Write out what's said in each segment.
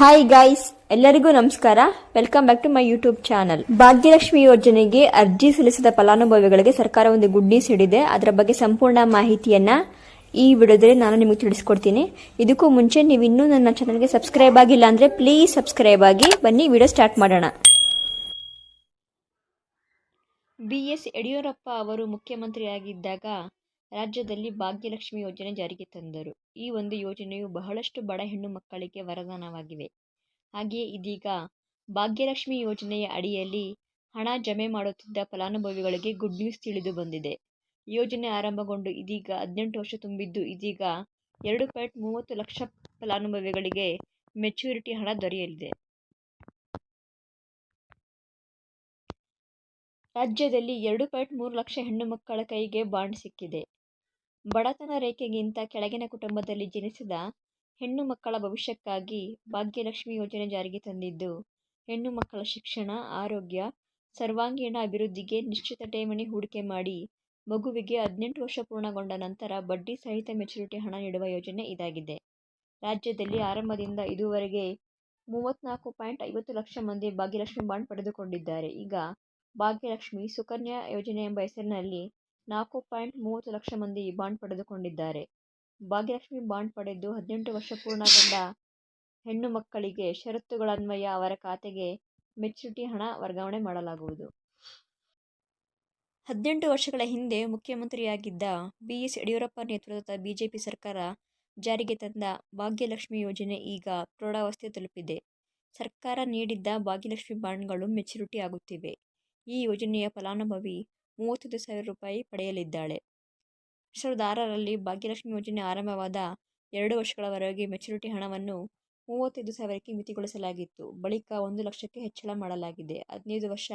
Hi guys, ಎಲ್ಲರಿಗೂ ನಮಸ್ಕಾರ. Welcome back to my YouTube channel. Bhagyalakshmi ಯೋಜನೆಗೆ ಅರ್ಜಿ ಸಲ್ಲಿಸಿದ ಫಲಾನುಭವಿಗಳಿಗೆ ಸರ್ಕಾರ ಒಂದು ಗುಡ್ ನ್ಯೂಸ್ ನೀಡಿದೆ. ಅದರ ಬಗ್ಗೆ ಸಂಪೂರ್ಣ ಮಾಹಿತಿಯನ್ನ ಈ ವಿಡಿಯೋದಲ್ಲಿ ನಾನು ನಿಮಗೆ ತಿಳಿಸ್ಕೊಡ್ತೀನಿ. ಇದಕ್ಕೂ ಮುಂಚೆ ನೀವು ಇನ್ನೂ ನನ್ನ ಚಾನಲ್ಗೆ ಸಬ್ಸ್ಕ್ರೈಬ್ ಆಗಿಲ್ಲ ಅಂದ್ರೆ ಪ್ಲೀಸ್ ಸಬ್ಸ್ಕ್ರೈಬ್ ಆಗಿ. ಬನ್ನಿ ವಿಡಿಯೋ ಸ್ಟಾರ್ಟ್ ಮಾಡೋಣ. BS ಯಡಿಯೂರಪ್ಪ ಅವರು ಮುಖ್ಯಮಂತ್ರಿಯಾಗಿದ್ದಾಗ ರಾಜ್ಯದಲ್ಲಿ ಭಾಗ್ಯಲಕ್ಷ್ಮಿ ಯೋಜನೆ ಜಾರಿಗೆ ತಂದರು. ಈ ಒಂದು ಯೋಜನೆಯು ಬಹಳಷ್ಟು ಬಡ ಹೆಣ್ಣು ಮಕ್ಕಳಿಗೆ ವರದಾನವಾಗಿವೆ. ಹಾಗೆಯೇ ಇದೀಗ ಭಾಗ್ಯಲಕ್ಷ್ಮಿ ಯೋಜನೆಯ ಅಡಿಯಲ್ಲಿ ಹಣ ಜಮೆ ಮಾಡುತ್ತಿದ್ದ ಫಲಾನುಭವಿಗಳಿಗೆ ಗುಡ್ ನ್ಯೂಸ್ ತಿಳಿದು ಬಂದಿದೆ. ಯೋಜನೆ ಆರಂಭಗೊಂಡು ಇದೀಗ 18 ವರ್ಷ ತುಂಬಿದ್ದು, ಇದೀಗ 2.30 ಲಕ್ಷ ಫಲಾನುಭವಿಗಳಿಗೆ ಮೆಚುರಿಟಿ ಹಣ ದೊರೆಯಲಿದೆ. ರಾಜ್ಯದಲ್ಲಿ 2.3 ಲಕ್ಷ ಹೆಣ್ಣು ಮಕ್ಕಳ ಕೈಗೆ ಬಾಂಡ್ ಸಿಕ್ಕಿದೆ. ಬಡತನ ರೇಖೆಗಿಂತ ಕೆಳಗಿನ ಕುಟುಂಬದಲ್ಲಿ ಜನಿಸಿದ ಹೆಣ್ಣು ಮಕ್ಕಳ ಭವಿಷ್ಯಕ್ಕಾಗಿ ಭಾಗ್ಯಲಕ್ಷ್ಮಿ ಯೋಜನೆ ಜಾರಿಗೆ ತಂದಿದ್ದು, ಹೆಣ್ಣು ಮಕ್ಕಳ ಶಿಕ್ಷಣ, ಆರೋಗ್ಯ, ಸರ್ವಾಂಗೀಣ ಅಭಿವೃದ್ಧಿಗೆ ನಿಶ್ಚಿತ ಠೇವಣಿ ಹೂಡಿಕೆ ಮಾಡಿ ಮಗುವಿಗೆ 18 ವರ್ಷ ಪೂರ್ಣಗೊಂಡ ನಂತರ ಬಡ್ಡಿ ಸಹಿತ ಮೆಚುರಿಟಿ ಹಣ ನೀಡುವ ಯೋಜನೆ ಇದಾಗಿದೆ. ರಾಜ್ಯದಲ್ಲಿ ಆರಂಭದಿಂದ ಇದುವರೆಗೆ 34.50 ಲಕ್ಷ ಮಂದಿ ಭಾಗ್ಯಲಕ್ಷ್ಮಿ ಬಾಂಡ್ ಪಡೆದುಕೊಂಡಿದ್ದಾರೆ. ಈಗ ಭಾಗ್ಯಲಕ್ಷ್ಮಿ ಸುಕನ್ಯಾ ಯೋಜನೆ ಎಂಬ ಹೆಸರಿನಲ್ಲಿ 4.30 ಲಕ್ಷ ಮಂದಿ ಬಾಂಡ್ ಪಡೆದುಕೊಂಡಿದ್ದಾರೆ. ಭಾಗ್ಯಲಕ್ಷ್ಮಿ ಬಾಂಡ್ ಪಡೆದು 18 ವರ್ಷ ಪೂರ್ಣಗೊಂಡ ಹೆಣ್ಣು ಮಕ್ಕಳಿಗೆ ಷರತ್ತುಗಳನ್ವಯ ಅವರ ಖಾತೆಗೆ ಮೆಚುರಿಟಿ ಹಣ ವರ್ಗಾವಣೆ ಮಾಡಲಾಗುವುದು. 18 ವರ್ಷಗಳ ಹಿಂದೆ ಮುಖ್ಯಮಂತ್ರಿಯಾಗಿದ್ದ BS ಯಡಿಯೂರಪ್ಪ ನೇತೃತ್ವದ ಬಿಜೆಪಿ ಸರ್ಕಾರ ಜಾರಿಗೆ ತಂದ ಭಾಗ್ಯಲಕ್ಷ್ಮಿ ಯೋಜನೆ ಈಗ ಪ್ರೌಢಾವಸ್ಥೆ ತಲುಪಿದೆ. ಸರ್ಕಾರ ನೀಡಿದ್ದ ಭಾಗ್ಯಲಕ್ಷ್ಮಿ ಬಾಂಡ್ಗಳು ಮೆಚುರಿಟಿ ಆಗುತ್ತಿವೆ. ಈ ಯೋಜನೆಯ ಫಲಾನುಭವಿ 35,000 ರೂಪಾಯಿ ಪಡೆಯಲಿದ್ದಾಳೆ. 2006ರಲ್ಲಿ ಭಾಗ್ಯಲಕ್ಷ್ಮಿ ಯೋಜನೆ ಆರಂಭವಾದ 2 ವರ್ಷಗಳವರೆಗೆ ಮೆಚುರಿಟಿ ಹಣವನ್ನು 35,000ಕ್ಕೆ ಮಿತಿಗೊಳಿಸಲಾಗಿತ್ತು. ಬಳಿಕ 1 ಲಕ್ಷಕ್ಕೆ ಹೆಚ್ಚಳ ಮಾಡಲಾಗಿದೆ. 15 ವರ್ಷ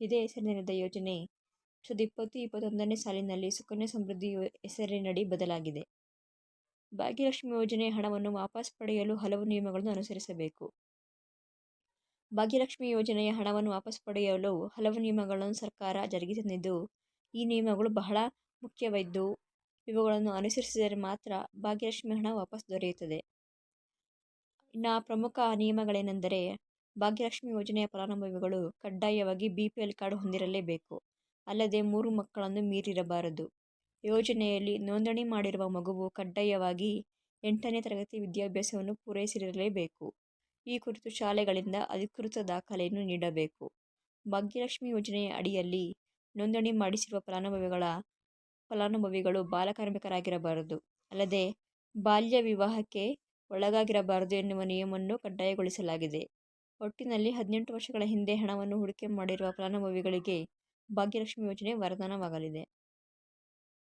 ಇದೇ ಹೆಸರಿನಲ್ಲಿದ್ದ ಯೋಜನೆ 2020-21ನೇ ಸಾಲಿನಲ್ಲಿ ಸುಕನ್ಯಾ ಸಮೃದ್ಧಿ ಹೆಸರಿನಡಿ ಬದಲಾಗಿದೆ. ಭಾಗ್ಯಲಕ್ಷ್ಮಿ ಯೋಜನೆಯ ಹಣವನ್ನು ವಾಪಸ್ ಪಡೆಯಲು ಹಲವು ನಿಯಮಗಳನ್ನು ಅನುಸರಿಸಬೇಕು. ಭಾಗ್ಯಲಕ್ಷ್ಮಿ ಯೋಜನೆಯ ಹಣವನ್ನು ವಾಪಸ್ ಪಡೆಯಲು ಹಲವು ನಿಯಮಗಳನ್ನು ಸರ್ಕಾರ ಜಾರಿಗೆ ತಂದಿದ್ದು, ಈ ನಿಯಮಗಳು ಬಹಳ ಮುಖ್ಯವಿದ್ದು, ಇವುಗಳನ್ನು ಅನುಸರಿಸಿದರೆ ಮಾತ್ರ ಭಾಗ್ಯಲಕ್ಷ್ಮಿ ಹಣ ವಾಪಸ್ ದೊರೆಯುತ್ತದೆ. ಇನ್ನು ಪ್ರಮುಖ ನಿಯಮಗಳೇನೆಂದರೆ, ಭಾಗ್ಯಲಕ್ಷ್ಮಿ ಯೋಜನೆಯ ಫಲಾನುಭವಿಗಳು ಕಡ್ಡಾಯವಾಗಿ BPL ಕಾರ್ಡ್ ಹೊಂದಿರಲೇಬೇಕು. ಅಲ್ಲದೆ 3 ಮಕ್ಕಳನ್ನು ಮೀರಿರಬಾರದು. ಯೋಜನೆಯಲ್ಲಿ ನೋಂದಣಿ ಮಾಡಿರುವ ಮಗುವು ಕಡ್ಡಾಯವಾಗಿ 8ನೇ ತರಗತಿ ವಿದ್ಯಾಭ್ಯಾಸವನ್ನು ಪೂರೈಸಿರಲೇಬೇಕು. ಈ ಕುರಿತು ಶಾಲೆಗಳಿಂದ ಅಧಿಕೃತ ದಾಖಲೆಯನ್ನು ನೀಡಬೇಕು. ಭಾಗ್ಯಲಕ್ಷ್ಮಿ ಯೋಜನೆಯ ಅಡಿಯಲ್ಲಿ ನೋಂದಣಿ ಮಾಡಿಸಿರುವ ಫಲಾನುಭವಿಗಳು ಬಾಲಕಾರ್ಮಿಕರಾಗಿರಬಾರದು. ಅಲ್ಲದೆ ಬಾಲ್ಯ ವಿವಾಹಕ್ಕೆ ಒಳಗಾಗಿರಬಾರದು ಎನ್ನುವ ನಿಯಮವನ್ನು ಕಡ್ಡಾಯಗೊಳಿಸಲಾಗಿದೆ. ಒಟ್ಟಿನಲ್ಲಿ 18 ವರ್ಷಗಳ ಹಿಂದೆ ಹಣವನ್ನು ಹೂಡಿಕೆ ಮಾಡಿರುವ ಫಲಾನುಭವಿಗಳಿಗೆ ಭಾಗ್ಯಲಕ್ಷ್ಮಿ ಯೋಜನೆ ವರದಾನವಾಗಲಿದೆ.